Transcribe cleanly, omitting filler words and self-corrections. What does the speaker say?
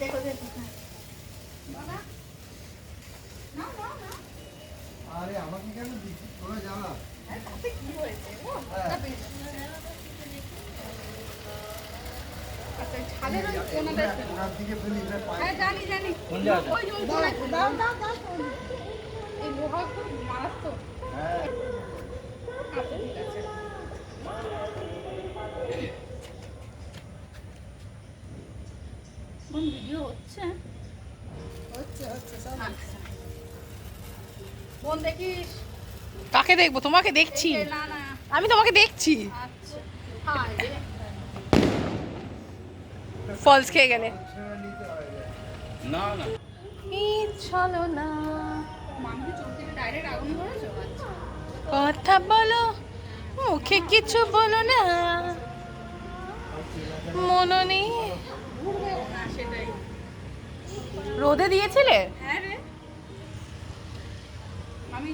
দেখো দেখো বাবা না না না আরে আমাকে কেন দিচ্ছিস তোরা জানা তাতে কি হয়েছে আচ্ছা ছাদের ওই কোনাটা ওনার দিকে ফেলি হ্যাঁ জানি জানি কোন জায়গাটা? ওই যে ওই কোনায় দাও দাও দাও এই লোহা খুব মারাত্মক হ্যাঁ আচ্ছা ঠিক আছে কোন ভিডিও হচ্ছে হচ্ছে সব আচ্ছা বোন দেখিস কাকে দেখবো? তোমাকে দেখছি। এই যে, না না আমি তোমাকে দেখছি। আচ্ছা হায় রে ফলস খেয়ে গেলে। ছেড়ে নিতে হয় না না চলো না মামি চোখ থেকে ডাইরেক্ট আগুন ধরেছো আচ্ছা কথা বলো, মুখে কিছু বলো না, মননি। ঘুরবেও না সেটাই রোদে দিয়েছিলে? হ্যাঁ রে আমি